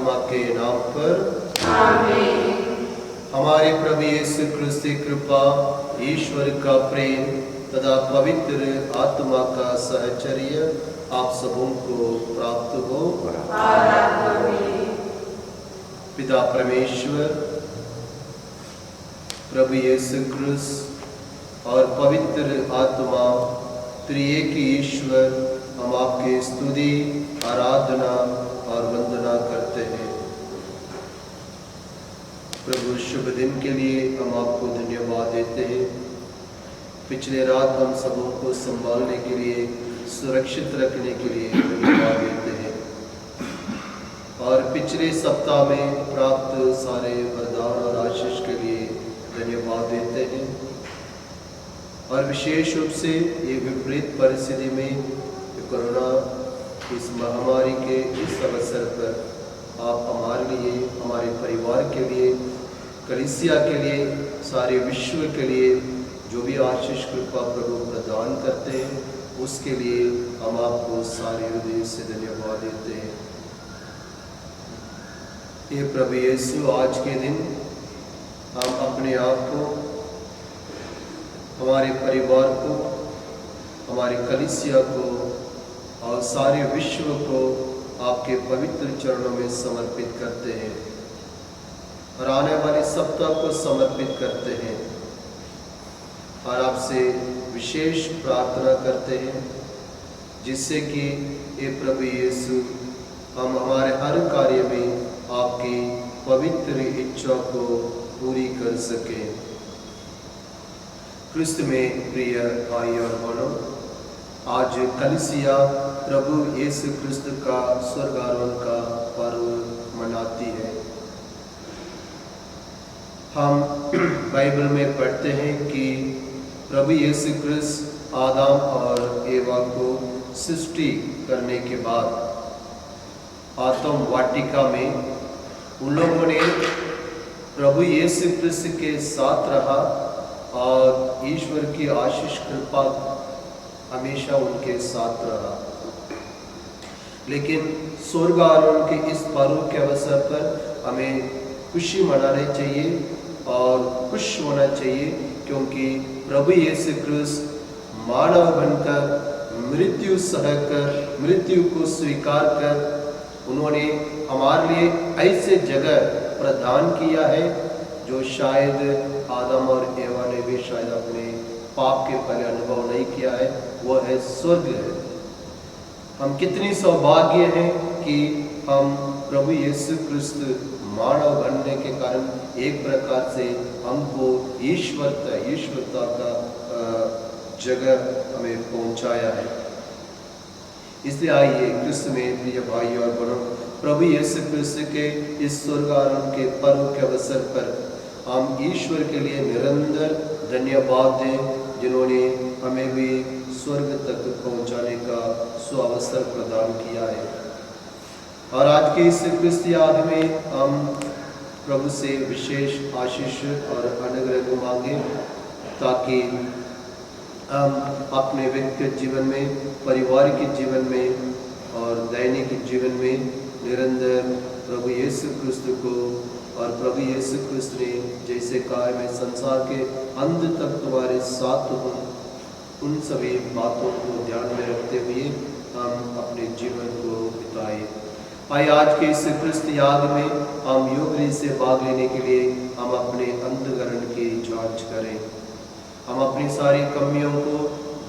आत्मा के नाम पर आमीन। हमारे प्रभु यीशु क्रिस्त की कृपा, ईश्वर का प्रेम तथा पवित्र आत्मा का सहचर्य आप सबों को प्राप्त हो। और आपको भी। पिता परमेश्वर, प्रभु यीशु क्रिस्त और पवित्र आत्मा त्रिएक ईश्वर, हम आपकी स्तुति, आराधना और वंदना करते हैं। प्रभु शुभ दिन के लिए हम आपको धन्यवाद देते हैं। पिछले रात हम सबों को संभालने के लिए, सुरक्षित रखने के लिए धन्यवाद देते हैं। और पिछले सप्ताह में प्राप्त सारे वरदान और आशीष के लिए धन्यवाद देते हैं। और विशेष रूप से ये विपरीत परिस्थिति में, कोरोना इस महामारी के इस अवसर पर आप हमारे लिए, हमारे परिवार के लिए, कलीसिया के लिए, सारे विश्व के लिए जो भी आशीष कृपा प्रभु प्रदान करते हैं, उसके लिए हम आपको सारे हृदय से धन्यवाद देते हैं। ये प्रभु यीशु, आज के दिन हम अपने आप को, हमारे परिवार को, हमारे कलीसिया को और सारे विश्व को आपके पवित्र चरणों में समर्पित करते हैं और आने वाले सप्ताह को समर्पित करते हैं। और आपसे विशेष प्रार्थना करते हैं जिससे कि ये प्रभु यीशु, हम हमारे हर कार्य में आपकी पवित्र इच्छा को पूरी कर सकें। क्रिस्त में प्रिय भाई और बहनों, आज कलीसिया प्रभु यीशु क्रिस्त का स्वर्गारोहण का पर्व मनाती है। हम बाइबल में पढ़ते हैं कि प्रभु यीशु क्रिस्त आदम और एवा को सृष्टि करने के बाद आदम वाटिका में उन लोगों ने प्रभु यीशु क्रिस्त के साथ रहा और ईश्वर की आशीष कृपा हमेशा उनके साथ रहा। लेकिन स्वर्गारोहण के इस पर्व के अवसर पर हमें खुशी मनानी चाहिए और खुश होना चाहिए, क्योंकि प्रभु यीशु क्रिस्त मानव बनकर मृत्यु सहकर, मृत्यु को स्वीकार कर उन्होंने हमारे लिए ऐसे जगह प्रदान किया है जो शायद आदम और एवा ने भी शायद अपने पाप के पहले अनुभव नहीं किया है। वो है स्वर्ग है। हम कितनी सौभाग्य हैं कि हम प्रभु यीशु क्रिस्त मानव बनने के कारण एक प्रकार से हमको ईश्वरता का जगह हमें पहुंचाया है। इसलिए आइए क्रिस्त में प्रिय भाई और बहनों, प्रभु यीशु क्रिस्त के इस स्वर्गारोहण के पर्व के अवसर पर हम ईश्वर के लिए निरंतर धन्यवाद दें, जिन्होंने हमें भी स्वर्ग तक पहुंचाने का सुअवसर प्रदान किया है। और आज के इस क्रिस्त याद में हम प्रभु से विशेष आशीष और अनुग्रह को मांगे, ताकि हम अपने व्यक्तिगत जीवन में, पारिवारिक जीवन में और दैनिक जीवन में निरंतर प्रभु यीशु क्रिस्त को, और प्रभु यीशु क्रिस्त ने जैसे कहा, मैं संसार के अंत तक तुम्हारे साथ हूँ, उन सभी बातों को ध्यान में रखते हुए हम अपने जीवन को बिताए। आइए आज के इस क्रिस्त याद में हम योग से भाग लेने के लिए हम अपने अंतःकरण की जांच करें। हम अपनी सारी कमियों को,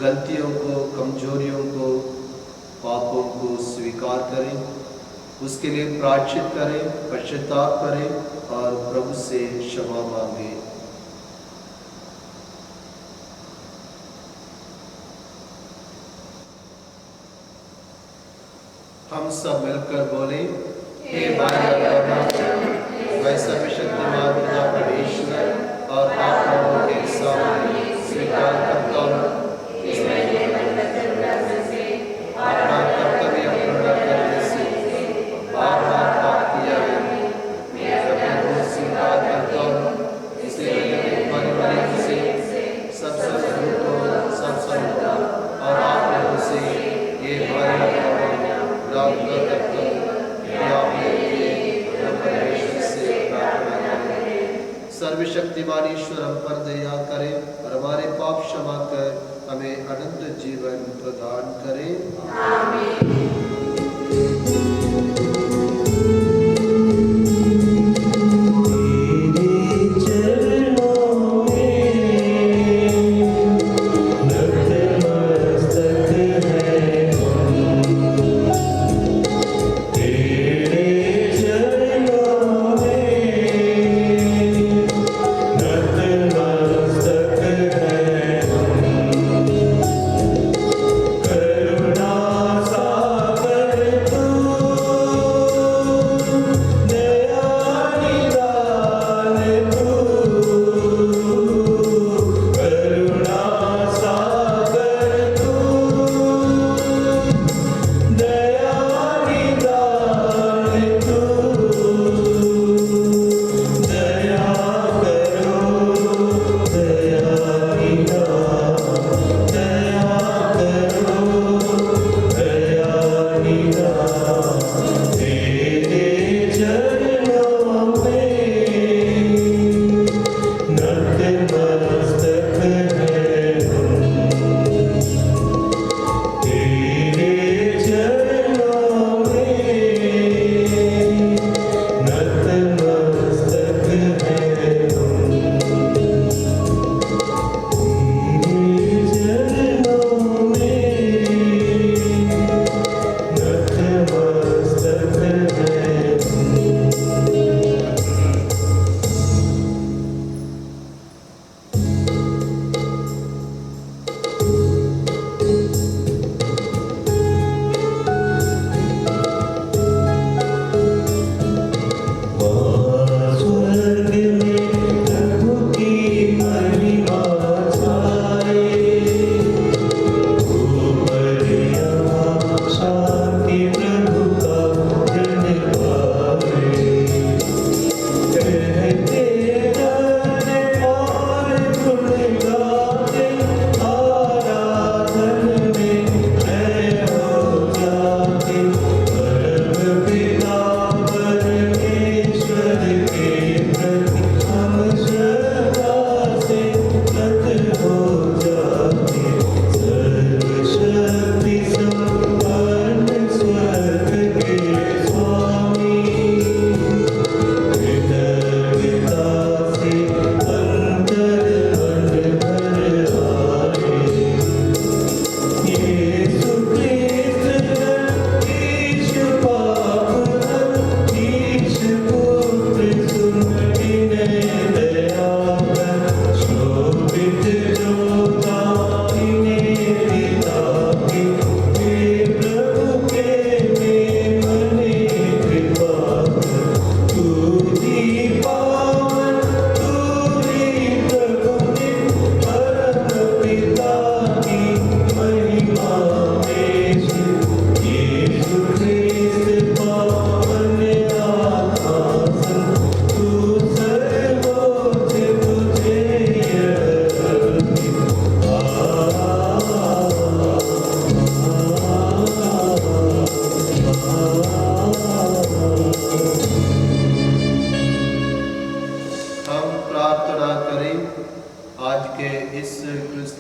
गलतियों को, कमजोरियों को, पापों को स्वीकार करें, उसके लिए प्रायश्चित करें, पश्चाताप करें और प्रभु से क्षमा मांगे। हम सब मिलकर बोले, हे वैसा शक्तिमान पिता परमेश्वर और आप लोगों के सामने स्वीकार करता हूँ अपना कर्तव्य पूर्ण करने से पाप किया है। मैं अपने को स्वीकार करता हूँ, इसलिए बड़ी से सब और आप लोगों से ये प्रार्थना करता हूँ कि आप मेरे लिए सर्वशक्तिमान ईश्वर हम पर दया करे और हमारे पाप क्षमा कर हमें अनंत जीवन प्रदान करे।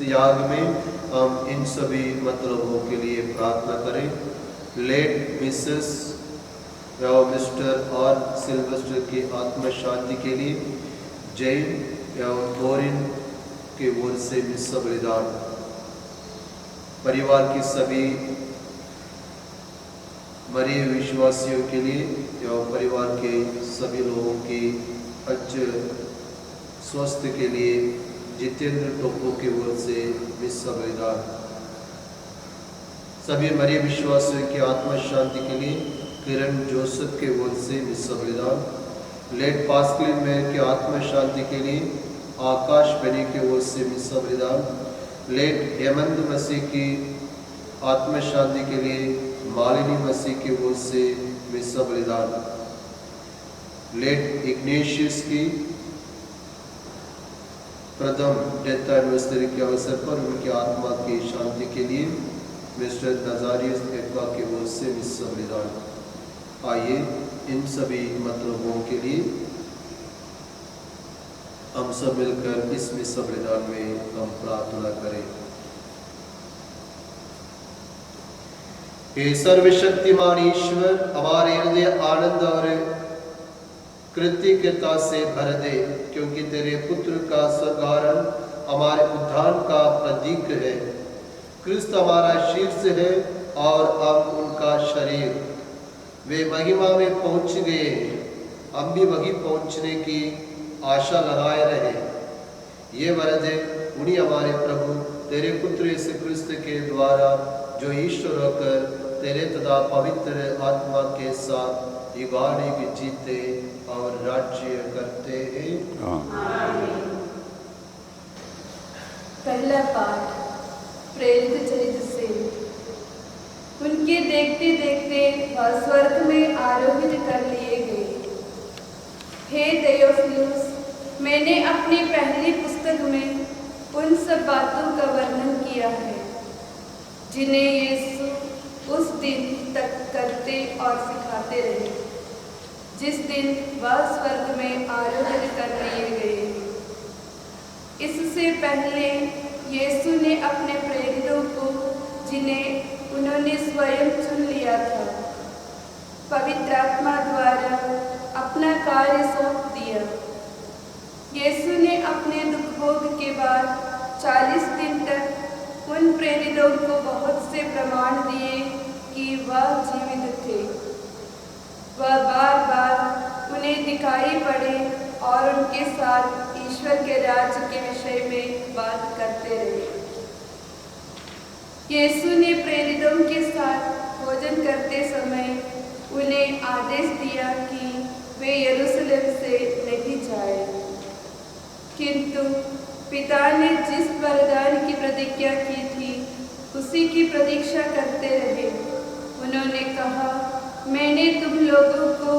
याद में हम इन सभी मतलबों के लिए प्रार्थना करें। लेट मिसेस मिस्टर और सिल्वेस्टर की आत्मा शांति के लिए, जैन एवं बोरिन के ओर से मिस्सा बलिदान, परिवार की सभी मरे विश्वासियों के लिए एवं परिवार के सभी लोगों की अच्छे स्वास्थ्य के लिए, जितेंद्र टोपो की ओर से मिस्सा बलिदान, सभी मरे विश्वासियों की आत्मा शांति के लिए किरण जोसेफ के ओर से मिस्सा बलिदान, लेट पास्कलिन मैन के आत्मा शांति के लिए आकाश बनी के ओर से मिस्सा बलिदान, लेट हेमंत मसीह की आत्मा शांति के लिए मालिनी मसीह के ओर से मिस्सा बलिदान, लेट इग्नेशियस की प्रथम डेथ एनिवर्सरी के अवसर पर उनकी आत्मा की शांति के लिए मिस्टर नजारियस एक्वा के ओर से मिस्सा बलिदान। आइए इन सभी मतलबों के लिए हम सब मिलकर इस मिस्र बलिदान में हम प्रार्थना करें। हे सर्वशक्तिमान ईश्वर, हमारे हृदय आनंद और कृतज्ञता से भर दे, क्योंकि तेरे पुत्र का स्वर्गारोहण हमारे उद्धार का प्रतीक है। क्रिस्त हमारा शीर्ष है और हम उनका शरीर। वे महिमा में पहुंच गए, हम भी वहीं पहुंचने की आशा लगाए रहे। ये वरद उन्हीं हमारे प्रभु तेरे पुत्र यीशु क्रिस्त के द्वारा, जो ईश्वर होकर तेरे तथा पवित्र आत्मा के साथ युगानुयुग जीते और राज्य करते हैं। पहला पाठ प्रेरित चरित्र से। उनके देखते देखते वह स्वर्ग में आरोहित कर लिए गए। हे थियोफिलुस, मैंने अपनी पहली पुस्तक में उन सब बातों का वर्णन किया है जिन्हें यीशु उस दिन तक करते और सिखाते रहे, जिस दिन वह स्वर्ग में आरोहित कर लिए गए। इससे पहले यीशु ने अपने प्रेरितों को, जिन्हें उन्होंने स्वयं चुन लिया था, पवित्र आत्मा द्वारा अपना कार्य सौंप दिया। यीशु ने अपने दुख भोग के बाद 40 दिन तक उन प्रेरितों को बहुत से प्रमाण दिए कि वह जीवित थे। वह बार बार उन्हें दिखाई पड़े और उनके साथ ईश्वर के राज्य के विषय में बात करते रहे। यीशु ने प्रेरितों के साथ भोजन करते समय उन्हें आदेश दिया कि वे यरूशलेम से नहीं जाए, किंतु पिता ने जिस वरदान की प्रतिज्ञा की थी उसी की प्रतीक्षा करते रहे। उन्होंने कहा, मैंने तुम लोगों को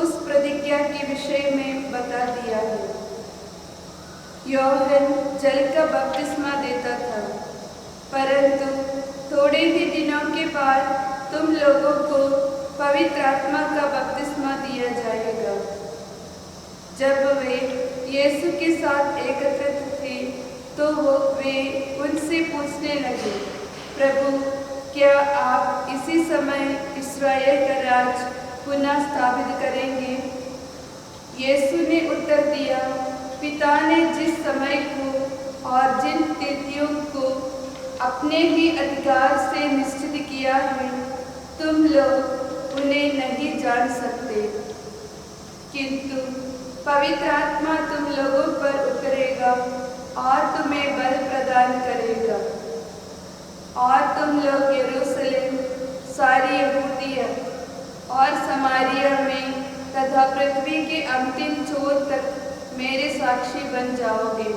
उस प्रतिज्ञा के विषय में बता दिया है। यूहन्ना जल का बपतिस्मा देता था, परंतु थोड़े ही दिनों के बाद तुम लोगों को पवित्र आत्मा का बपतिस्मा दिया जाएगा। जब वे यीशु के साथ एकत्रित थे तो वे उनसे पूछने लगे, प्रभु, क्या आप इसी समय इस्राएल का राज पुनः स्थापित करेंगे? यीशु ने उत्तर दिया, पिता ने जिस समय को और जिन तिथियों को अपने ही अधिकार से निश्चित किया है, तुम लोग उन्हें नहीं जान सकते, किंतु पवित्र आत्मा तुम लोगों पर उतरेगा और तुम्हें बल प्रदान करेगा, और तुम लोग यरूशलेम, सारी यहूदिया और समारिया में तथा पृथ्वी के अंतिम छोर तक मेरे साक्षी बन जाओगे।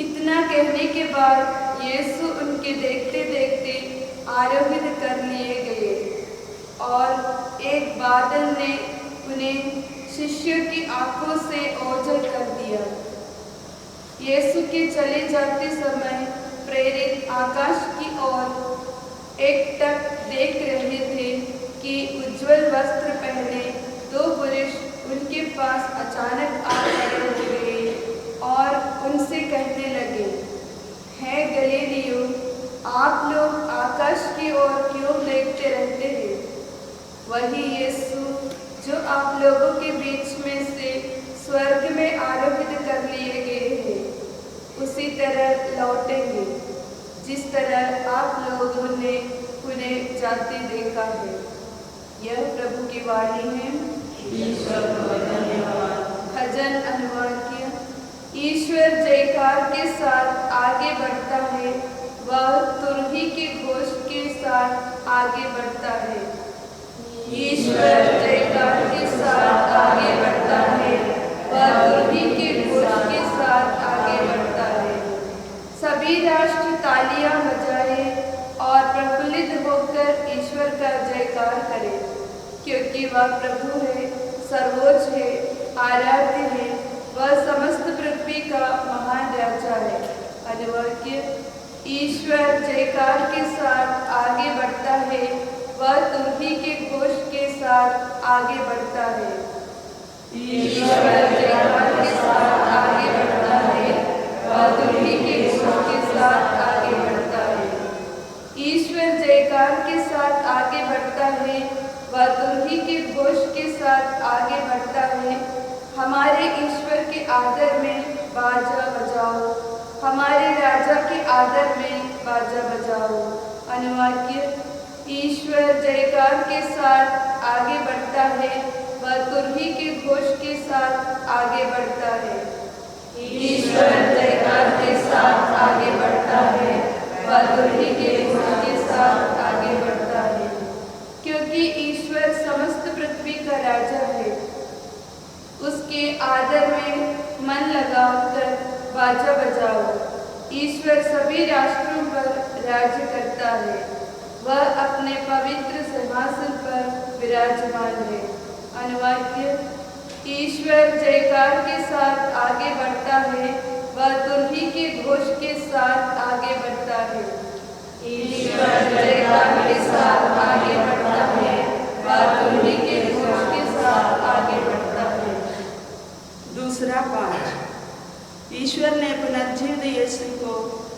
इतना कहने के बाद यीशु उनके देखते देखते आरोहित कर लिए गए, और एक बादल ने उन्हें शिष्यों की आंखों से ओझल कर दिया। यीशु के चले जाते समय प्रेरित आकाश की ओर एकटक देख रहे थे कि उज्जवल वस्त्र पहने 2 पुरुष उनके पास अचानक आ खड़े हो गए और उनसे कहने लगे, हे गलीलियों, आप लोग आकाश की ओर क्यों देखते रहते हैं? वही यीशु जो आप लोगों के बीच में से स्वर्ग में आरोहित कर लिए गए हैं, उसी तरह लौटेंगे जिस तरह आप लोगों ने उन्हें जाते देखा है। यह प्रभु की वाणी है। ईश्वर को धन्यवाद। भजन अनुवाद किया। ईश्वर जयकार के साथ आगे बढ़ता है, वह तुरही के घोष के साथ आगे बढ़ता है। ईश्वर जयकार के साथ आगे बढ़ता है, वह तुरही के घोष के साथ आगे बढ़ता है। सभी राष्ट्र तालियां बजाए और प्रफुल्लित होकर ईश्वर का जयकार करें, क्योंकि वह प्रभु है, सर्वोच्च है, आराध्य है, वह समस्त पृथ्वी का महान राजा है। अनुवाक्य। ईश्वर जयकार के साथ आगे बढ़ता है, वह तुरही के घोष के साथ आगे बढ़ता है। ईश्वर जयकार के साथ आगे बढ़ता है, वह तुल्ही के घोष के साथ आगे बढ़ता है। ईश्वर जयकार के साथ आगे बढ़ता है, वह तुल्ही के घोष के साथ आगे बढ़ता है। हमारे ईश्वर के आदर में बाजा बजाओ, हमारे राजा के आदर में बाजा बजाओ। अनुवाक्य: ईश्वर जयकार के साथ आगे बढ़ता है, वह तुल्ही के घोष के साथ आगे बढ़ता है। ईश्वर जयकार के साथ आगे बढ़ता है, वह तुल्ही के घोष के साथ आगे बढ़ता है। क्योंकि ईश्वर समस्त पृथ्वी का राजा है, उसके आदर में मन लगाकर बाजा बजाओ। ईश्वर सभी राष्ट्रों पर राज्य करता है, वह अपने पवित्र सिंहासन पर विराजमान है। अनुवाक्य: ईश्वर जयकार के साथ आगे बढ़ता है, वह तुल्ही के घोष के साथ आगे बढ़ता है। ईश्वर जयकार के साथ आगे बढ़ता है, वह तुल्ही के घोष के साथ आगे बढ़ता है। दूसरा पाठ। ईश्वर ने पुनर्जीवित यीशु को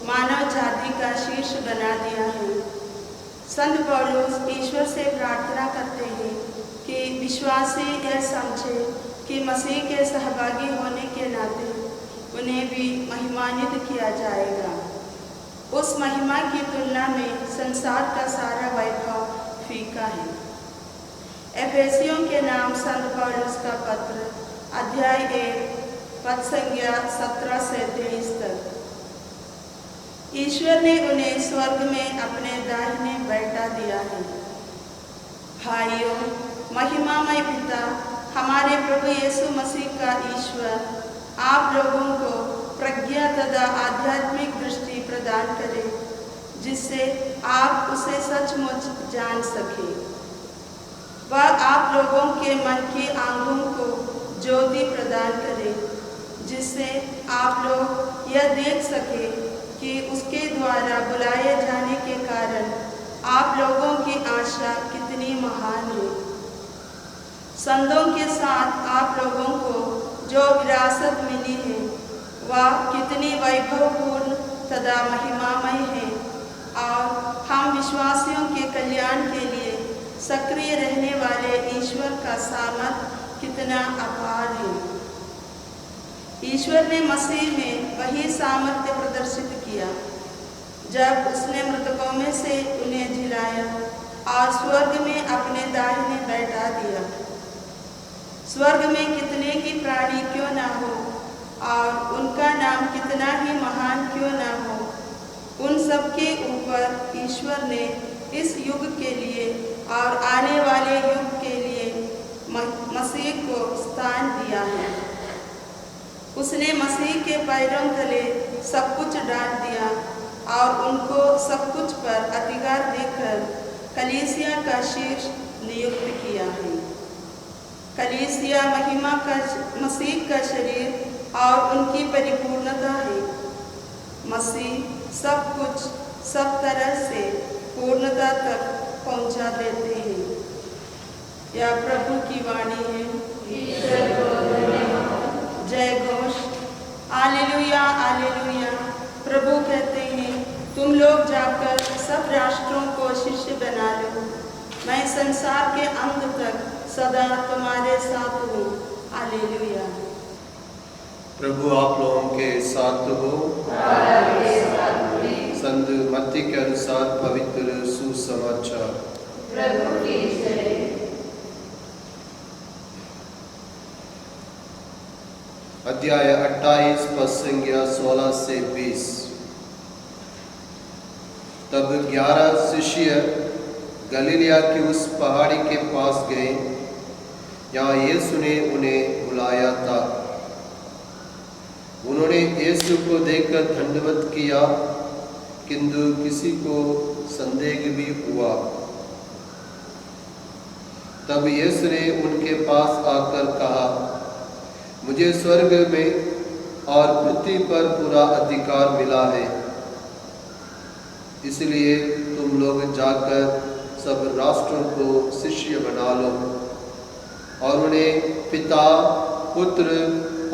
मानव जाति का शीर्ष बना दिया है। संत पौलुस ईश्वर से प्रार्थना करते हैं कि विश्वासी यह समझे कि मसीह के सहभागी होने के नाते उन्हें भी महिमान्वित किया जाएगा। उस महिमा की तुलना में संसार का सारा वैभव फीका है। एफेसियों के नाम संत पौलुस का पत्र, अध्याय 1, पद संख्या 17 से 23 तक। ईश्वर ने उन्हें स्वर्ग में अपने दाहिने बैठा दिया है। भाइयों, महिमामय पिता, हमारे प्रभु यीशु मसीह का ईश्वर आप लोगों को प्रज्ञा तथा आध्यात्मिक दृष्टि प्रदान करे, जिससे आप उसे सचमुच जान सके। वह आप लोगों के मन की आंखों को ज्योति प्रदान करे, जिससे आप लोग यह देख सके कि उसके द्वारा बुलाए जाने के कारण आप लोगों की आशा कितनी महान है। संतों के साथ आप लोगों को जो विरासत मिली है वह कितनी वैभवपूर्ण तथा महिमामय है, और हम विश्वासियों के कल्याण के लिए सक्रिय रहने वाले ईश्वर का सामर्थ्य कितना अपार है। ईश्वर ने मसीह में वही सामर्थ्य प्रदर्शित किया जब उसने मृतकों में से उन्हें जिलाया और स्वर्ग में अपने दाहिने बैठा दिया। स्वर्ग में कितने ही प्राणी क्यों ना हो और उनका नाम कितना ही महान क्यों ना हो, उन सब के ऊपर ईश्वर ने इस युग के लिए और आने वाले युग के लिए मसीह को स्थान दिया है। उसने मसीह के पैरों तले सब कुछ डाल दिया और उनको सब कुछ पर अधिकार देकर कलीसिया का शीर्ष नियुक्त किया है। कलीसिया महिमा का मसीह का शरीर और उनकी परिपूर्णता है। मसीह सब कुछ सब तरह से पूर्णता तक पहुंचा देते हैं। यह प्रभु की वाणी है। ईश्वर को धन्यवाद। जय घोष। Hallelujah hallelujah. प्रभु कहते हैं, तुम लोग जाकर सब राष्ट्रों को शिष्य बना लो। मैं संसार के अंत तक सदा तुम्हारे साथ हूँ। हालेलुया। प्रभु आप लोगों के साथ हो। संत मत्ती के अनुसार पवित्र सुसमाचार। प्रभु की जय। अध्याय 28 पद संख्या 16 से 20। तब 11 शिष्य गलीलिया की उस पहाड़ी के पास गए जहाँ यीशु ने उन्हें बुलाया था। उन्होंने यीशु को देखकर दंडवत किया, किंतु किसी को संदेह भी हुआ। तब यीशु ने उनके पास आकर कहा, मुझे स्वर्ग में और पृथ्वी पर पूरा अधिकार मिला है, इसलिए तुम लोग जाकर सब राष्ट्रों को शिष्य बना लो और उन्हें पिता, पुत्र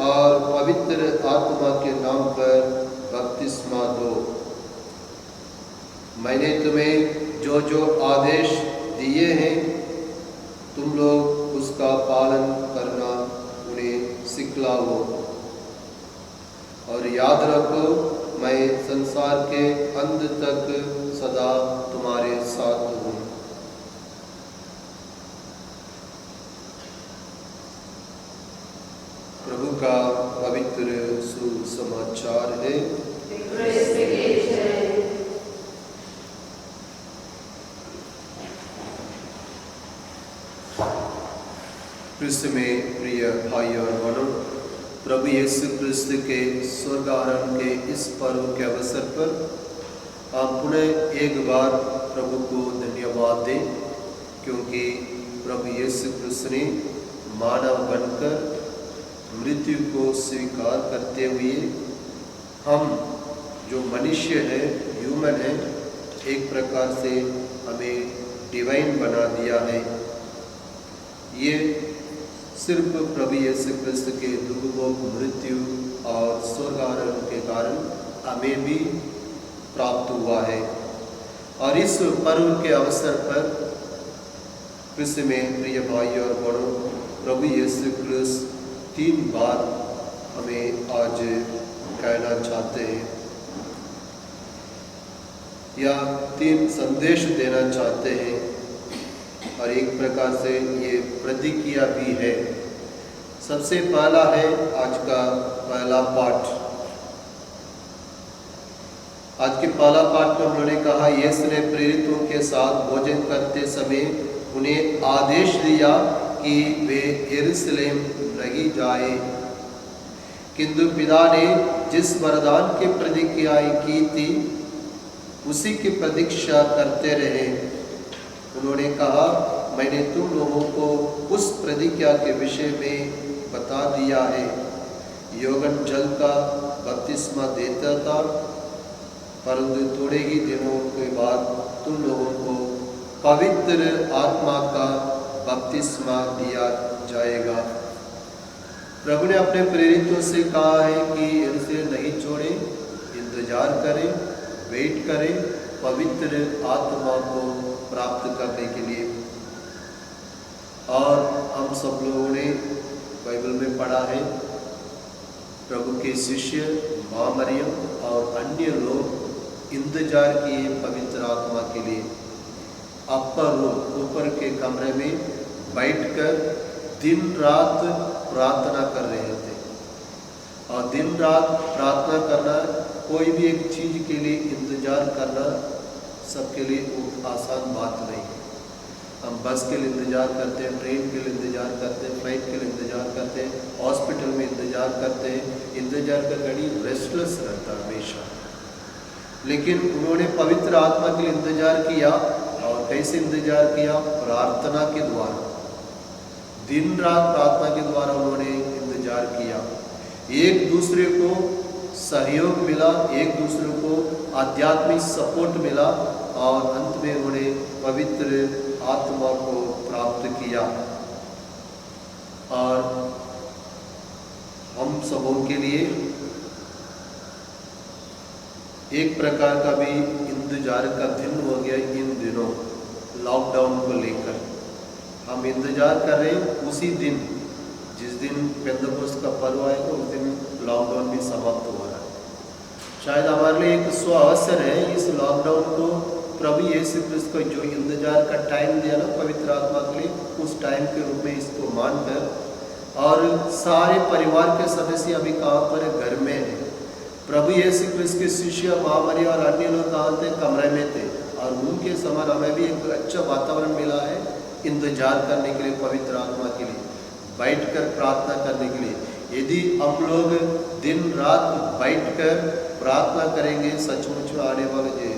और पवित्र आत्मा के नाम पर बपतिस्मा दो। मैंने तुम्हें जो जो आदेश दिए हैं तुम लोग उसका पालन करना उन्हें सिखलाओ। और याद रखो, मैं संसार के अंत तक सदा तुम्हारे साथ हूँ। प्रभु का पवित्र सुसमाचार है। क्रिस्त में प्रिय भाई और बहनों, प्रभु यीशु क्रिस्त के स्वर्गारोहण के इस पर्व के अवसर पर हम पुनः एक बार प्रभु को धन्यवाद दें, क्योंकि प्रभु यीशु क्रिस्त ने मानव बनकर मृत्यु को स्वीकार करते हुए हम जो मनुष्य है, ह्यूमन है, एक प्रकार से हमें डिवाइन बना दिया है। ये सिर्फ प्रभु यीशु क्रिस्त के दुर्भोग मृत्यु और स्वर्गारोहण के कारण हमें भी प्राप्त हुआ है। और इस पर्व के अवसर पर क्रिस्त में प्रिय भाई और बहनों, प्रभु यीशु क्रिस्त 3 बार हमें आज कहना चाहते हैं या 3 संदेश देना चाहते हैं, और एक प्रकार से ये प्रतिक्रिया भी है। सबसे पहला है आज का पहला पाठ। आज के पहला पाठ में उन्होंने कहा, यीशु ने प्रेरितों के साथ भोजन करते समय उन्हें आदेश दिया कि वे यरूशलेम नहीं जाए, किंतु पिता ने जिस वरदान की प्रतिज्ञा की थी उसी की प्रतीक्षा करते रहे। उन्होंने कहा, मैंने तुम लोगों को उस प्रतिज्ञा के विषय में बता दिया है। यूहन्ना जल का बपतिस्मा देता था, परंतु थोड़े ही दिनों के बाद तुम लोगों को पवित्र आत्मा का बपतिस्मा दिया जाएगा। प्रभु ने अपने प्रेरितों से कहा है कि इनसे नहीं छोड़े, इंतजार करें, वेट करें पवित्र आत्मा को प्राप्त करने के लिए। और हम सब लोगों ने बाइबल में पढ़ा है, प्रभु के शिष्य माँ मरियम और अन्य लोग इंतजार किए पवित्र आत्मा के लिए। अपर रूम ऊपर के कमरे में बैठकर दिन रात प्रार्थना कर रहे थे। और दिन रात प्रार्थना करना, कोई भी एक चीज़ के लिए इंतजार करना सबके लिए आसान बात नहीं है। हम बस के लिए इंतजार करते हैं, ट्रेन के लिए इंतजार करते हैं, फ्लाइट के लिए इंतजार करते हैं, हॉस्पिटल में इंतजार करते हैं। इंतजार का घड़ी रेस्टलेस रहता है हमेशा। लेकिन उन्होंने पवित्र आत्मा के लिए इंतजार किया। और कैसे इंतजार किया? प्रार्थना के द्वारा, दिन रात प्रार्थना के द्वारा उन्होंने इंतजार किया। एक दूसरे को सहयोग मिला, एक दूसरे को आध्यात्मिक सपोर्ट मिला, और अंत में उन्होंने पवित्र आत्मा को प्राप्त किया। और हम सबों के लिए एक प्रकार का भी इंतजार का दिन हो गया इन दिनों, लॉकडाउन को लेकर। हम इंतजार कर रहे हैं उसी दिन, जिस दिन पेंतकोस्त का पर्व आएगा उस दिन लॉकडाउन भी समाप्त हो रहा है। शायद हमारे लिए एक सुअवसर है इस लॉकडाउन को, प्रभु यीशु क्रिस्त को जो इंतजार का टाइम दिया ना पवित्र आत्मा के लिए, उस टाइम के रूप में इसको मानकर, और सारे परिवार के सदस्य अभी कहाँ पर है? घर में है। प्रभु यीशु क्रिस्त के शिष्य माँ मरियम और अन्य लोग कहाँ थे? कमरे में थे। और उनके समान हमें भी एक अच्छा वातावरण मिला है इंतजार करने के लिए, पवित्र आत्मा के लिए, बैठकर प्रार्थना करने के लिए। यदि हम लोग दिन रात बैठकर प्रार्थना करेंगे, सचमुच में आने वाले जो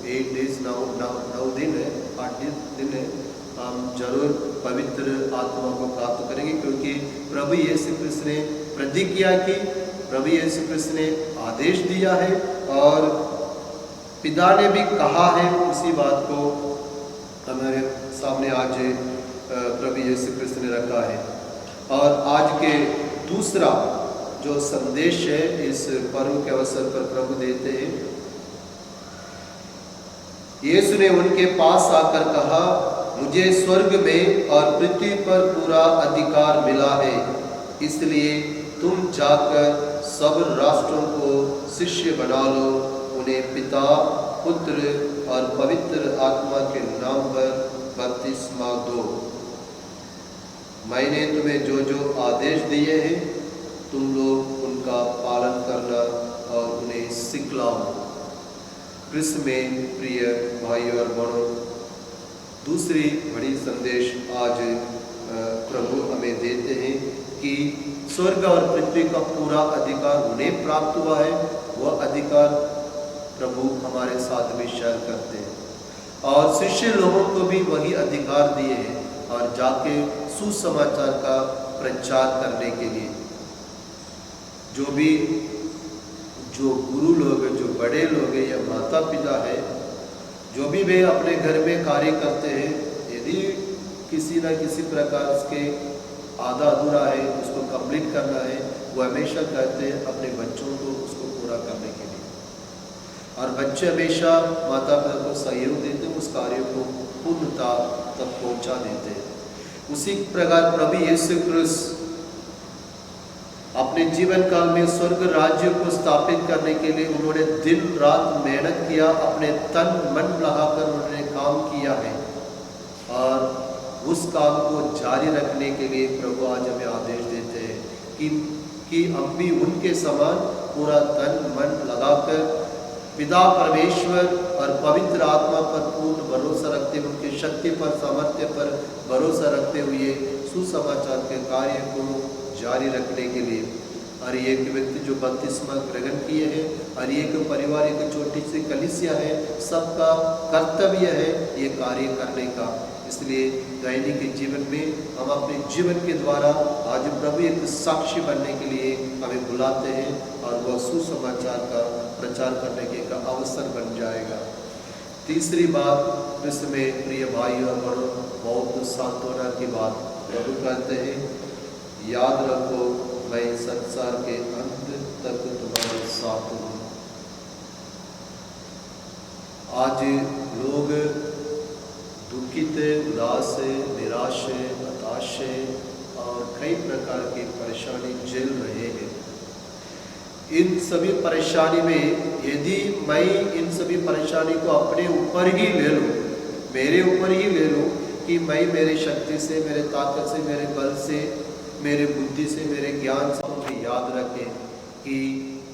8 डेज 9 दिन है, 8 दिन है, हम जरूर पवित्र आत्मा को प्राप्त करेंगे। क्योंकि प्रभु यीशु क्रिस्त ने प्रतिज्ञा की, प्रभु यीशु क्रिस्त ने आदेश दिया है, और पिता ने भी कहा है। उसी बात को हमारे सामने आज प्रभु यीशु क्रिस्त ने रखा है। और आज के दूसरा जो संदेश है इस पर्व के अवसर पर प्रभु देते हैं। यीशु ने उनके पास आकर कहा, मुझे स्वर्ग में और पृथ्वी पर पूरा अधिकार मिला है, इसलिए तुम जाकर सब राष्ट्रों को शिष्य बना लो, उन्हें पिता, पुत्र और पवित्र आत्मा के नाम पर बपतिस्मा दो। मैंने तुम्हें जो जो आदेश दिए हैं तुम लोग उनका पालन करना और उन्हें सिखलाओ। कृष्ण में प्रिय भाइयों और बहनों, दूसरी बड़ी संदेश आज प्रभु हमें देते हैं कि स्वर्ग और पृथ्वी का पूरा अधिकार उन्हें प्राप्त हुआ है। वह अधिकार प्रभु हमारे साथ में शेयर करते हैं और शिष्य लोगों को भी वही अधिकार दिए हैं और जाके सुसमाचार का प्रचार करने के लिए जो गुरु लोग हैं, जो बड़े लोग हैं या माता पिता है, जो भी वे अपने घर में कार्य करते हैं, यदि किसी न किसी प्रकार उसके आधा अधूरा है, उसको कंप्लीट करना है, वो हमेशा कहते हैं अपने बच्चों को उसको पूरा करने के लिए। और बच्चे हमेशा माता पिता को सहयोग देते हैं, उस कार्य को पूर्णता तक पहुंचा देते हैं। उसी प्रकार प्रभु यीशु क्रिस्त अपने जीवन काल में स्वर्ग राज्य को स्थापित करने के लिए उन्होंने दिन रात मेहनत किया, अपने तन मन लगाकर उन्होंने काम किया है और उस काम को जारी रखने के लिए प्रभु आज हमें आदेश देते हैं कि हम भी उनके समान पूरा तन मन लगाकर पिता परमेश्वर और पवित्र आत्मा पर पूर्ण भरोसा रखते हुए, उनकी शक्ति पर, सामर्थ्य पर भरोसा रखते हुए सुसमाचार के कार्य को जारी रखने के लिए हर एक व्यक्ति जो बपतिस्मा ग्रहण किए हैं, हर एक परिवार, एक छोटी सी कलीसिया है, सबका कर्तव्य है ये कार्य करने का। इसलिए दैनिक जीवन में हम अपने जीवन के द्वारा आज प्रभु एक साक्षी बनने के लिए हमें बुलाते हैं और वह सुसमाचार का प्रचार करने के का अवसर बन जाएगा। तीसरी बात, इसमें प्रिय भाई और बहनों, बहुत सांत्वना की बात प्रभु कहते हैं, याद रखो मैं संसार के अंत तक तुम्हारे साथ हूँ। आज लोग दुखित, उदास, निराश, हताश और कई प्रकार की परेशानी झेल रहे हैं। इन सभी परेशानी में यदि मैं इन सभी परेशानी को अपने ऊपर ही ले लूँ, मेरे ऊपर ही ले लूँ कि मैं मेरे शक्ति से, मेरे ताकत से, मेरे बल से, मेरे बुद्धि से, मेरे ज्ञान से, हमें याद रखें कि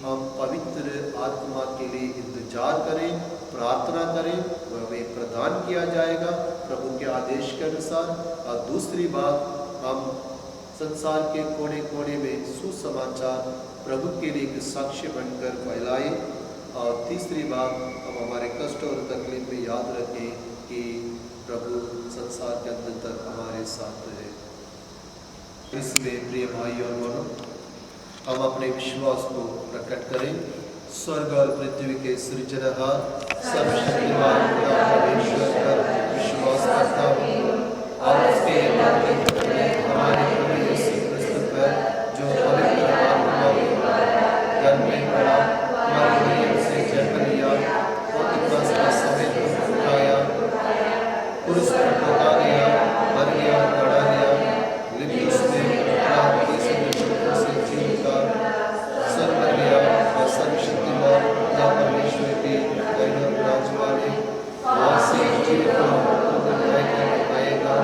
हम पवित्र आत्मा के लिए इंतजार करें, प्रार्थना करें, वह हमें प्रदान किया जाएगा प्रभु के आदेश के अनुसार। और दूसरी बात, हम संसार के कोने कोने में सुसमाचार प्रभु के लिए एक साक्ष्य बनकर फैलाए। और तीसरी बात, हम हमारे कष्ट और तकलीफ में याद रखें कि प्रभु संसार के अंत तक हमारे साथ रहे। इसमें प्रिय भाई और बहनों, हम अपने विश्वास को प्रकट करें। स्वर्ग और पृथ्वी के सृजनहार सर्वशक्तिमान पिता परमेश्वर पर विश्वास करता हूँ और उसके हमारे प्रभु यीशु क्रिस्त पर जो पवित्र आत्मा गर्भ में पड़ा, मरियम से जन्म लिया, पौत्रिका का समेत उठाया, पुरुष पर टोका गया, मर गया, गड़ा गया, लिप्युस में से जीविका सर मर गया, वह सर्वशक्तिमान पिता परमेश्वर के दैनिक राज वाले वहाँ से जीवित आएगा।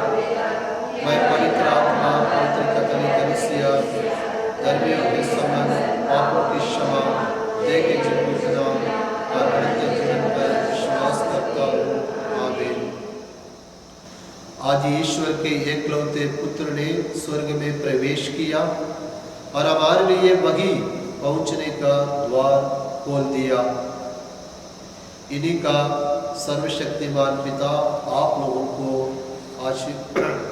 मैं पवित्र आत्मा, पवित्र कथनी कलीसिया, धर्मियों के संबंध, पापों की क्षमा, देह के जीवन और अनंत जीवन पर विश्वास करता हूँ। आमीन। आज ईश्वर के एकलौते पुत्र ने स्वर्ग में प्रवेश किया और हमारे लिए वही पहुंचने का द्वार खोल दिया। इन्हीं का सर्वशक्तिमान पिता आप लोगों को आशीर्वाद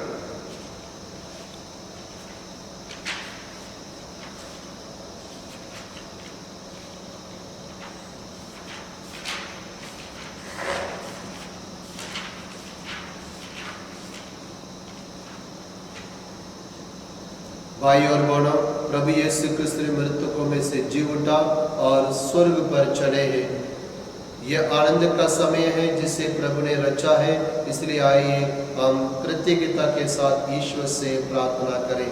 भाई और बहनों, प्रभु यीशु क्रिस्त ने मृतकों में से जी उठा और स्वर्ग पर चढ़े हैं। यह आनंद का समय है जिसे प्रभु ने रचा है। इसलिए आइए हम कृतज्ञता के साथ ईश्वर से प्रार्थना करें।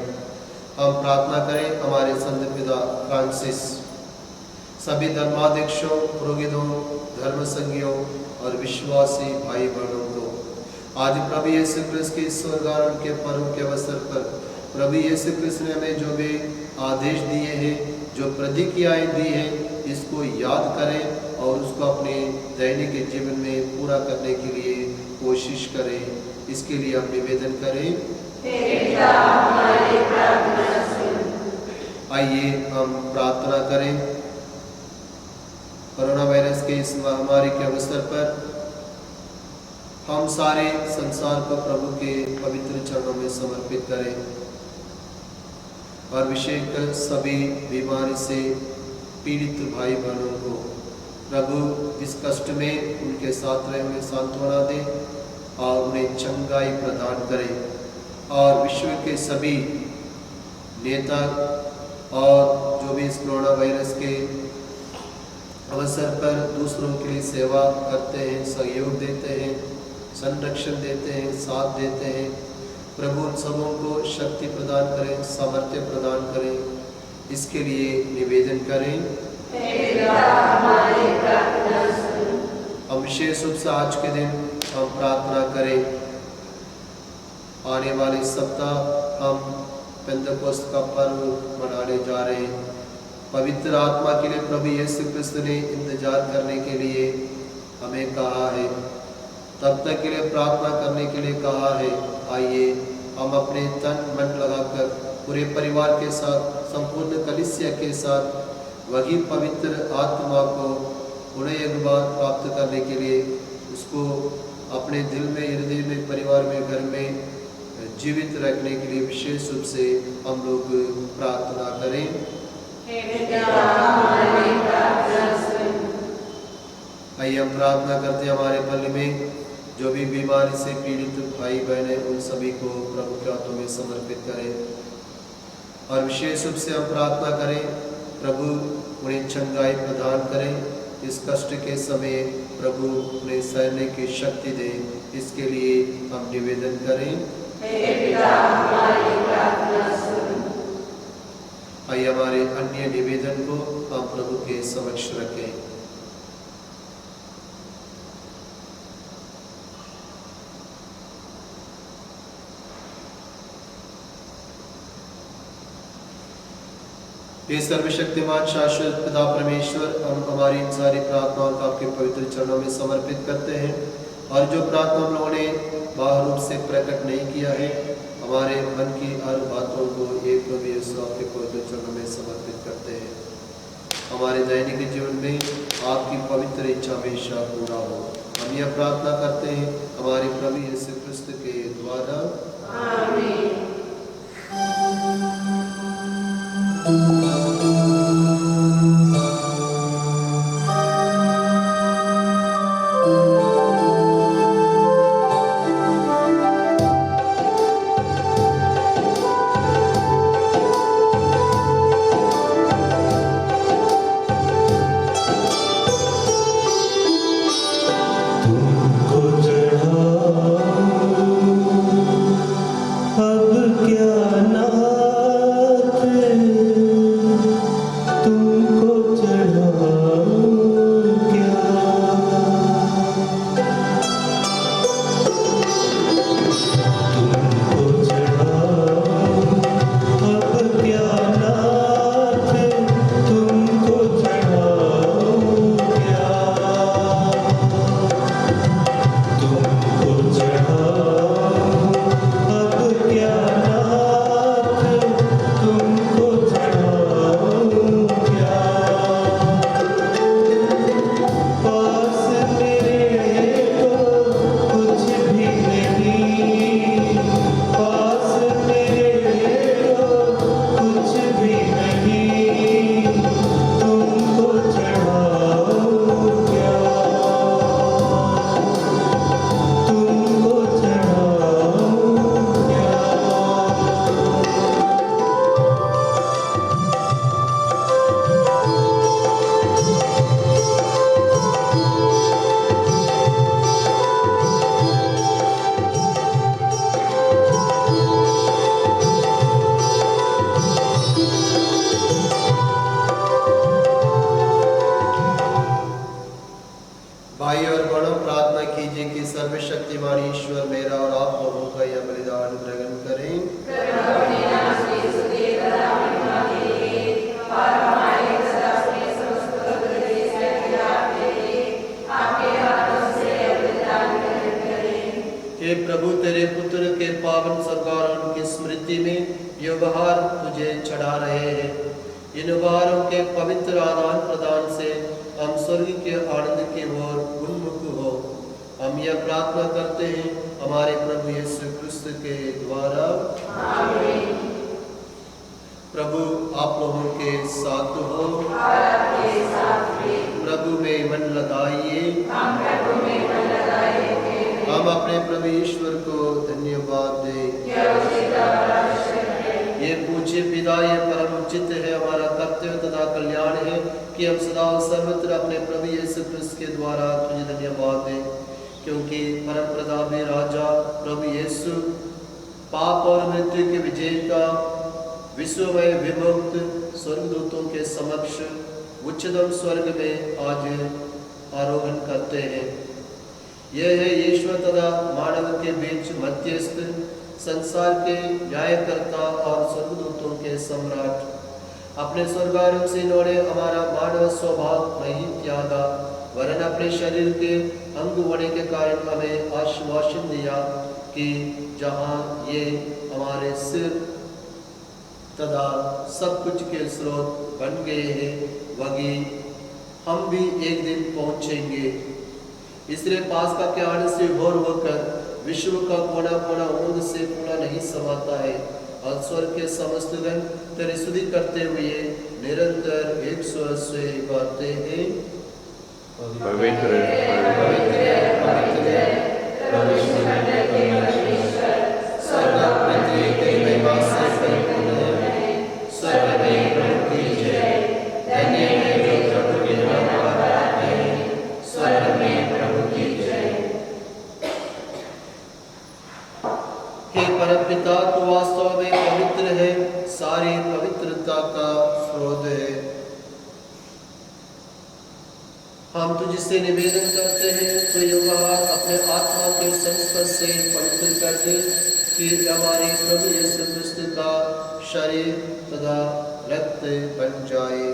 हम प्रार्थना करें हमारे संत पिता फ्रांसिस, सभी धर्माध्यक्षों, पुरोहितों, धर्म संघियों और विश्वासी भाई बहनों को। आज प्रभु यीशु क्रिस्त के स्वर्गारोहण के पर्व के अवसर पर प्रभु यीशु क्रिस्त ने हमें जो भी आदेश दिए हैं, जो प्रतिज्ञाएं दी हैं, इसको याद करें और उसको अपने दैनिक जीवन में पूरा करने के लिए कोशिश करें। इसके लिए हम निवेदन करें। आइए हम प्रार्थना करें। कोरोना वायरस के इस महामारी के अवसर पर हम सारे संसार को प्रभु के पवित्र चरणों में समर्पित करें और विशेषकर सभी बीमारी से पीड़ित भाई बहनों को प्रभु इस कष्ट में उनके साथ रहे, उन्हें सांत्वना दे और उन्हें चंगाई प्रदान करे। और विश्व के सभी नेता और जो भी इस कोरोना वायरस के अवसर पर दूसरों के लिए सेवा करते हैं, सहयोग देते हैं, संरक्षण देते हैं, साथ देते हैं, प्रभु उन सबों को शक्ति प्रदान करें, सामर्थ्य प्रदान करें। इसके लिए निवेदन करें। हम विशेष रूप से आज के दिन हम प्रार्थना करें। आने वाले सप्ताह हम पेंतकोस्त का पर्व मनाने जा रहे हैं। पवित्र आत्मा के लिए प्रभु यीशु क्रिस्त ने इंतजार करने के लिए हमें कहा है, तब तक के लिए प्रार्थना करने के लिए कहा है। आइए हम अपने तन मन लगाकर पूरे परिवार के साथ, संपूर्ण कलीसिया के साथ वही पवित्र आत्मा को उन्हें एक बार प्राप्त करने के लिए, उसको अपने दिल में, हृदय में, परिवार में, घर में जीवित रखने के लिए विशेष रूप से हम लोग प्रार्थना करें। आइए हम प्रार्थना करते हैं हमारे पल में जो भी बीमारी से पीड़ित भाई बहन हैं, उन सभी को प्रभु के हाथों में समर्पित करें। और विशेष रूप से हम प्रार्थना करें प्रभु उन्हें चंगाई प्रदान करें। इस कष्ट के समय प्रभु उन्हें सहने की शक्ति दे। इसके लिए हम निवेदन करें। आइए हमारे अन्य निवेदन को हम प्रभु के समक्ष रखें। हे सर्वशक्तिमान शाश्वत पिता परमेश्वर, हम हमारी इन सारी प्रार्थनाओं को आपके पवित्र चरणों में समर्पित करते हैं। और जो प्रार्थना हम लोगों ने बाहर रूप से प्रकट नहीं किया है, हमारे मन की हर बातों को एक प्रभु यीशु आपके पवित्र चरणों में समर्पित करते हैं। हमारे दैनिक जीवन में आपकी पवित्र इच्छा हमेशा पूरा हो। हम यह प्रार्थना करते हैं हमारे प्रभु यीशु क्रिस्त के द्वारा, आमीन। अब क्या नाथ हैं। इन उपहारों के पवित्र आदान प्रदान से हम स्वर्ग के आनंद की ओर उन्मुख हो। हम यह प्रार्थना करते हैं हमारे प्रभु यीशु क्रिस्त के द्वारा। आमीन। प्रभु आप लोगों के साथ हो। और आपके साथ भी। प्रभु में मन लगाइए। हम प्रभु में मन लगाए हुए हैं। हम अपने प्रभु ईश्वर को धन्यवाद दें। यह उचित और आवश्यक है। ये पूज्य पिता, ये परम उचित है, हमारा कर्तव्य तथा कल्याण है कि हम सदा और सर्वत्र अपने प्रभु यीशु क्रिस्त के द्वारा तुझे धन्यवाद दें, क्योंकि परम प्रतापी राजा प्रभु यीशु पाप और मृत्यु के विजेता, विश्वमय विमुक्त स्वर्गदूतों के समक्ष उच्चतम स्वर्ग में आज आरोहण करते हैं। यह है ईश्वर तथा मानव के बीच मध्यस्थ, संसार के न्यायकर्ता और स्वर्गदूतों के सम्राट। अपने स्वर्गारोह से इन्होंने हमारा मानव स्वभाव नहीं त्यागा, वरन अपने शरीर के अंग होने के कारण हमें आश्वासन दिया कि जहाँ ये हमारे सिर तथा सब कुछ के स्रोत बन गए हैं, वही हम भी एक दिन पहुँचेंगे। इसलिए पास्का के आने से भोर होकर विश्व का कोना कोना उमंग से पूरा नहीं समाता है, और स्वर्ग के समस्त गण तेरी स्तुति करते हुए निरंतर एक स्वर से गाते हैं, पवित्र पवित्र पवित्र प्रभु ईश्वर के परमेश्वर, स्वर्ग और पृथ्वी तेरी महिमा से परिपूर्ण है। स्वर्ग में प्रभु की जय। धन्य है जो प्रभु के नाम पर आते हैं। स्वर्ग में प्रभु की जय। हे परमपिता, तू वास्तव में पवित्र है, सारी पवित्रता का स्रोत है। हम तुझसे निवेदन करते हैं तो युवा अपने आत्मा के संस्पर्श से पवित्र कर दे, कि हमारे प्रभु यीशु क्रिस्त का शरीर तथा रक्त बन जाए।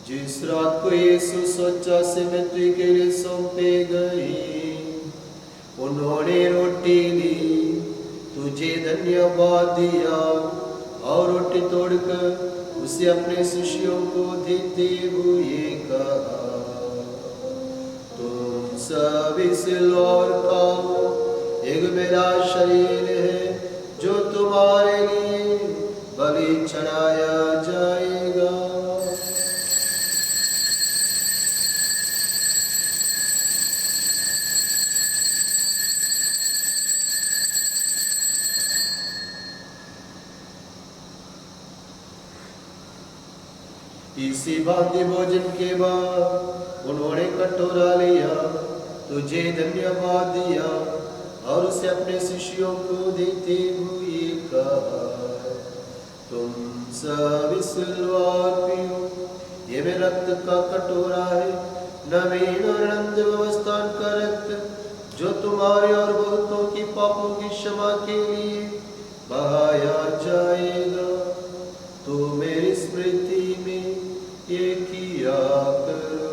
जिस रात को यीशु सोचा से मृत्यु के लिए सौंपे गए, उन्होंने रोटी ली, तुझे धन्यवाद दिया और रोटी तोड़कर उसे अपने शिष्यों को देते हुए कहा, तुम सब इसे लो और खाओ, एक मेरा शरीर है जो तुम्हारे लिए बलि चढ़ाया जाएगा। इसी भांति भोजन के बाद उन्होंने कटोरा लिया, तुझे धन्यवाद दिया और उसे अपने शिष्यों को देते हुए कहा, तुम सब इस लो और पियो, ये मेरा रक्त का कटोरा है, नवीन और अनंत व्यवस्थान का रक्त, जो तुम्हारे और बहुतों की पापों की क्षमा के लिए बहाया जाएगा। तो मेरी स्मृति में ये किया करो।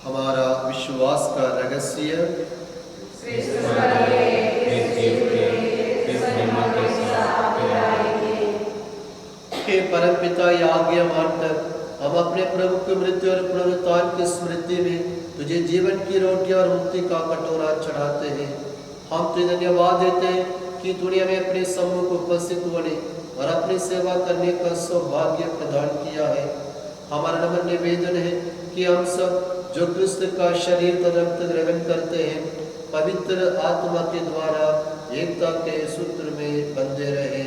हमारा विश्वास का रहस्य, हे परमपिता, ये आज्ञा मानकर हम अपने प्रभु की मृत्यु और पुनरुत्थान की स्मृति में तुझे जीवन की रोटी और मुक्ति का कटोरा चढ़ाते हैं। हम तुझे धन्यवाद देते हैं कि तूने हमें अपने सम्मुख उपस्थित होने और अपनी सेवा करने का सौभाग्य प्रदान किया है। हमारा नम्र निवेदन है कि हम सब जो क्रिस्त का शरीर तथा रक्त ग्रहण करते हैं, पवित्र आत्मा के द्वारा एकता के सूत्र में बंधे रहे।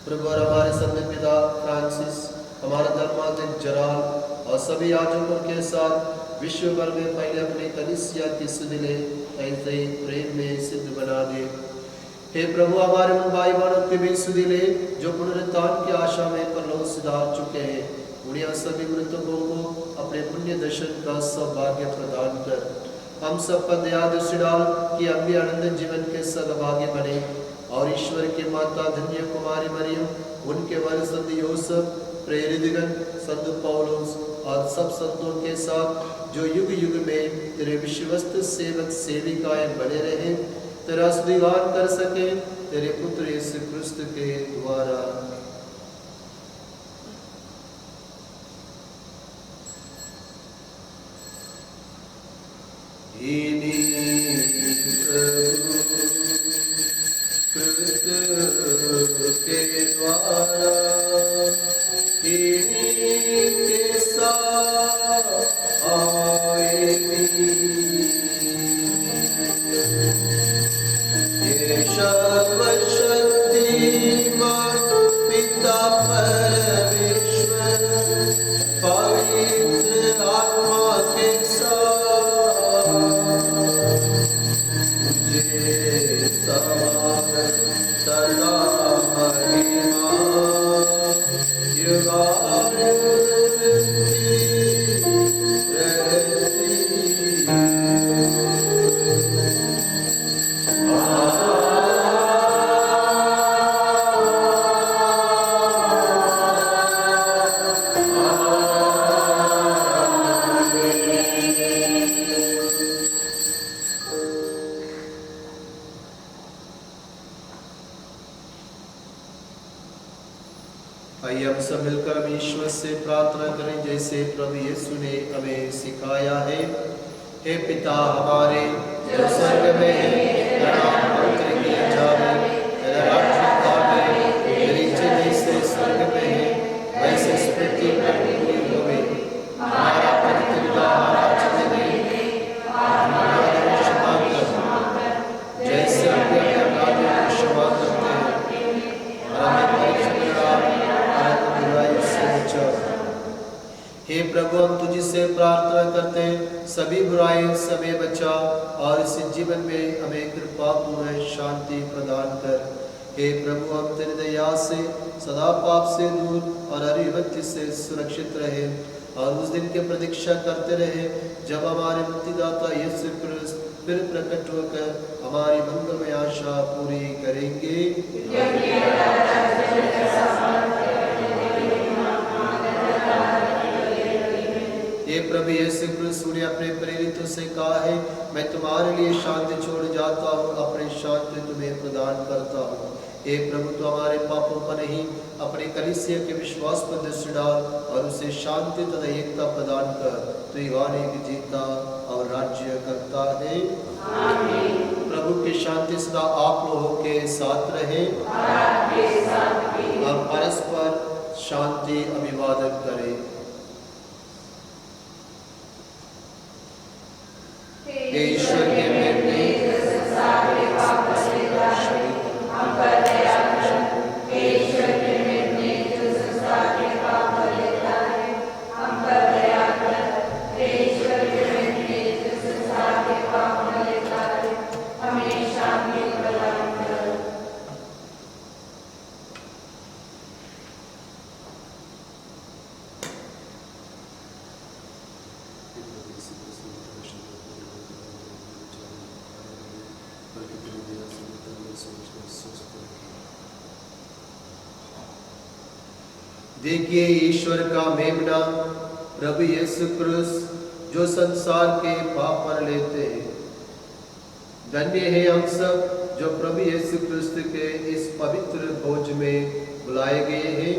प्रभु और हमारे संत पिता फ्रांसिस, हमारा धर्माध्यक्ष जराल और सभी याजकों के साथ विश्व भर में पहले अपने कलीसिया की सुधिले ऐसे ही प्रेम में सिद्ध बना दे। हे प्रभु, हमारे उन भाई बहनों के भी सुधिले जो पुनरुत्थान की आशा में परलोक सिधार चुके हैं, उन्हें सभी मृतकों को अपने पुण्य दर्शन का सौभाग्य प्रदान कर हम सब पर दया दृष्टि डाल कि हम भी आनंद जीवन के सहभागी बने और ईश्वर की माता धन्य कुमारी मरियम, उनके वर संत यूसुफ, प्रेरितगण, संत पौलुस और सब संतों के साथ जो युग युग में तेरे विश्वस्त सेवक सेविकाएं बने रहे, तेरा स्तुतिगान कर सके तेरे पुत्र यीशु क्रिस्त के द्वारा। आइए हम सब मिलकर हम ईश्वर से प्रार्थना करें जैसे प्रभु यीशु ने हमें सिखाया है। हे पिता हमारे जो स्वर्ग में है, तेरा नाम पवित्र किया जाए, तेरा राज्य आए, तेरी इच्छा जैसे स्वर्ग में है वैसे इस पृथ्वी पर भी होवे। हमारा प्रतिदिन आहार आज दे, हमारा दंड क्षमा कर जैसे हम अपने अपराधियों को क्षमा करते हैं, और हमें परीक्षा में हे प्रभु, हम तुझसे प्रार्थना करते हैं सभी बुराई समय बचा और इस जीवन में हमें कृपा पूर्ण शांति प्रदान कर। हे प्रभु, हम तेरी दया से सदा पाप से दूर और हरी भक्ति से सुरक्षित रहे और उस दिन की प्रतीक्षा करते रहे जब हमारे मुक्तिदाता यीशु क्रिस्त फिर प्रकट होकर हमारी मंगलमय आशा पूरी करेंगे। ये प्रभु यीशु क्रिस्त ने अपने प्रेरितों से कहा है, मैं तुम्हारे लिए शांति छोड़ जाता हूँ, अपनी शांति तुम्हें प्रदान करता हूँ। हे प्रभु, तो हमारे पापों पर नहीं अपने कलीसिया के विश्वास पर दृष्टि डाल और उसे शांति तथा एकता प्रदान कर। तो युगाने की जीता और राज्य करता है। प्रभु की शांति सदा आप लोगों के साथ रहे। हम परस्पर शांति अभिवादन करें। ईश्वर के देखिए ईश्वर का मेमना प्रभु यीशु क्रिस्त जो संसार के पाप पर लेते हैं। धन्य है हम सब जो प्रभु यीशु क्रिस्त के इस पवित्र भोज में बुलाए गए हैं।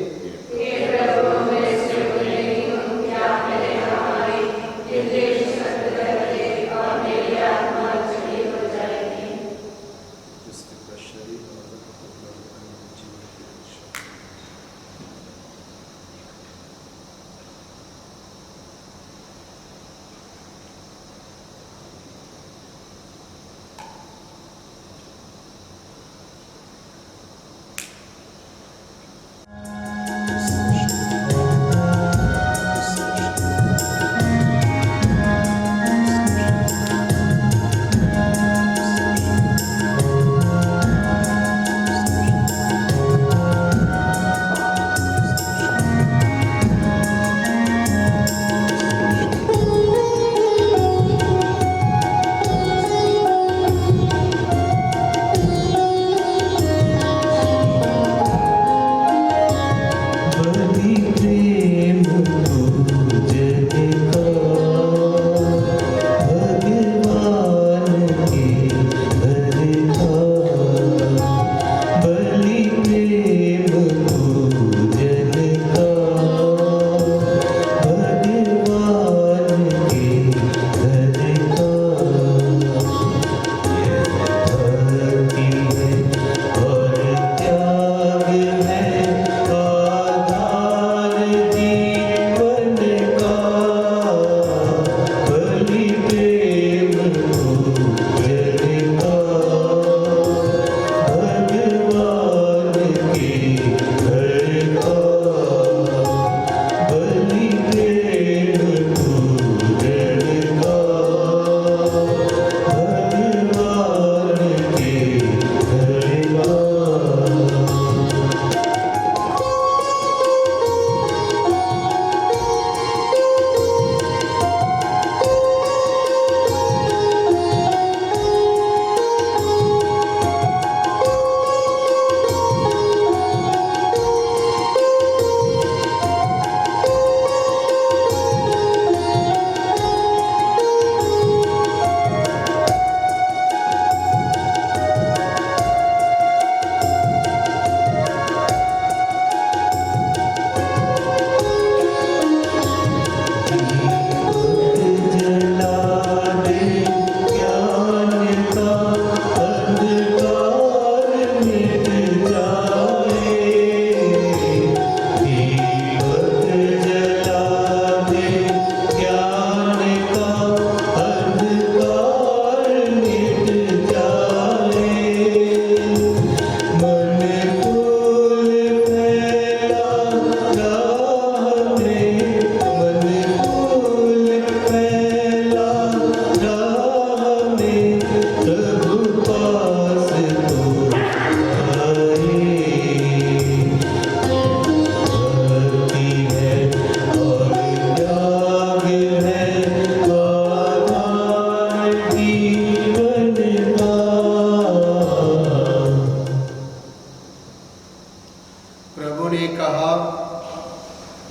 कहा,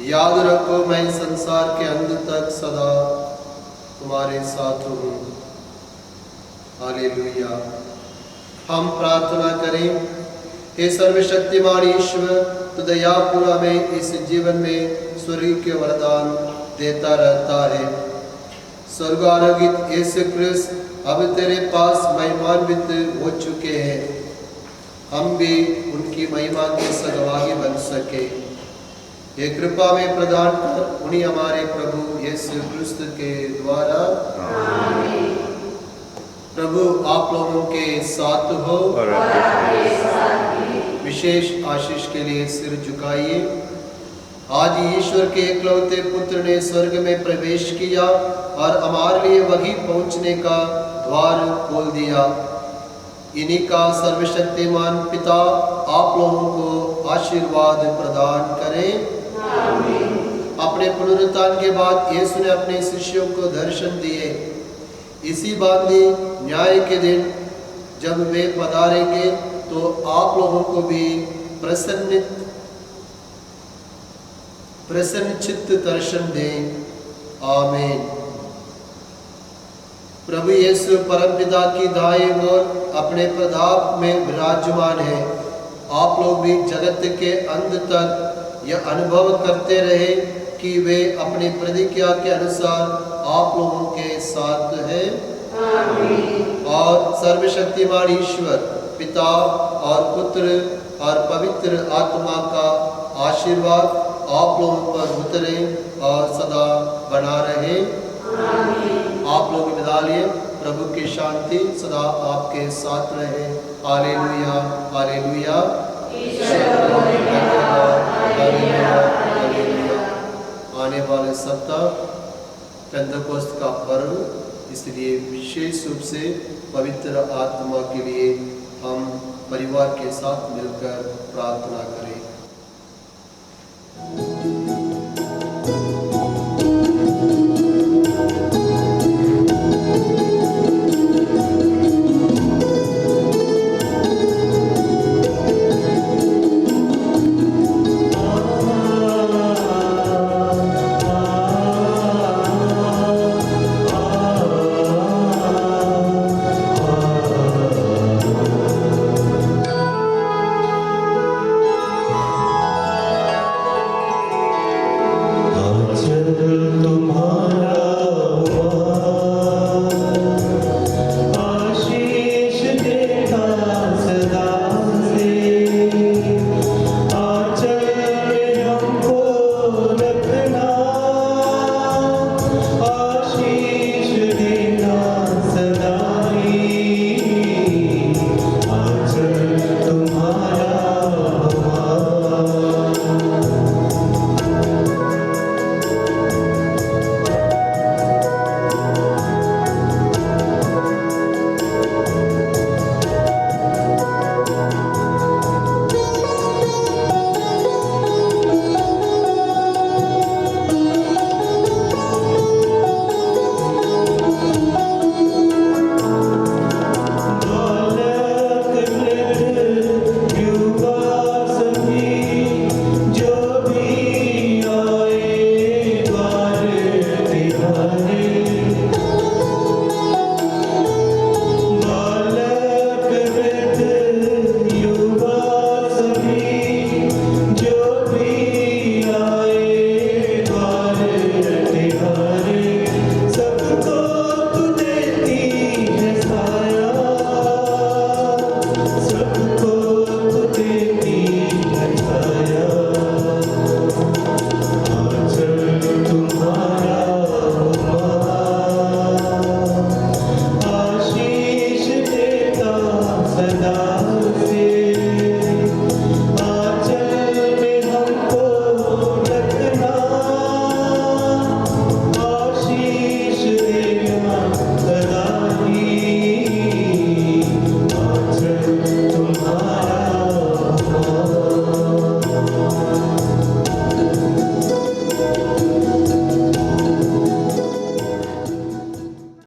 याद रखो मैं संसार के अंत तक सदा तुम्हारे साथ हूँ। हालेलुया। हम प्रार्थना करें। हे सर्वशक्तिमान ईश्वर, तो दयापूर्व हमें इस जीवन में स्वर्ग के वरदान देता रहता है। स्वर्गारोहित यीशु क्रिस्त अब तेरे पास महिमान्वित हो चुके हैं। हम भी उनकी महिमा के सहभागी बन सके। ये कृपा में प्रदान कर उन्हीं हमारे प्रभु यीशु क्रिस्त के द्वारा। प्रभु आप लोगों के साथ हो और आपके साथ। विशेष आशीष के लिए सिर झुकाइए। आज ईश्वर के एकलौते पुत्र ने स्वर्ग में प्रवेश किया और हमारे लिए वही पहुंचने का द्वार खोल दिया। इन्हीं का सर्वशक्तिमान पिता आप लोगों को आशीर्वाद प्रदान करें। अपने पुनरुत्थान के बाद यीशु ने अपने शिष्यों को दर्शन दिए। इसी बादली न्याय के दिन जब वे पधारेंगे तो आप लोगों को भी प्रसन्नचित्त दर्शन दें। आमीन। प्रभु यीशु परमपिता की दाईं ओर अपने प्रताप में विराजमान है। आप लोग भी जगत के अंत तक यह अनुभव करते रहे कि वे अपनी प्रतिज्ञा के अनुसार आप लोगों के साथ है। और सर्वशक्तिमान ईश्वर पिता और पुत्र और पवित्र आत्मा का आशीर्वाद आप लोगों पर उतरे और सदा बना रहे। आप लोग विदा लिए। प्रभु की शांति सदा आपके साथ रहे। Hallelujah, hallelujah. आने वाले सप्ताह पेंटेकोस्त का पर्व, इसलिए विशेष रूप से पवित्र आत्मा के लिए हम परिवार के साथ मिलकर प्रार्थना करें।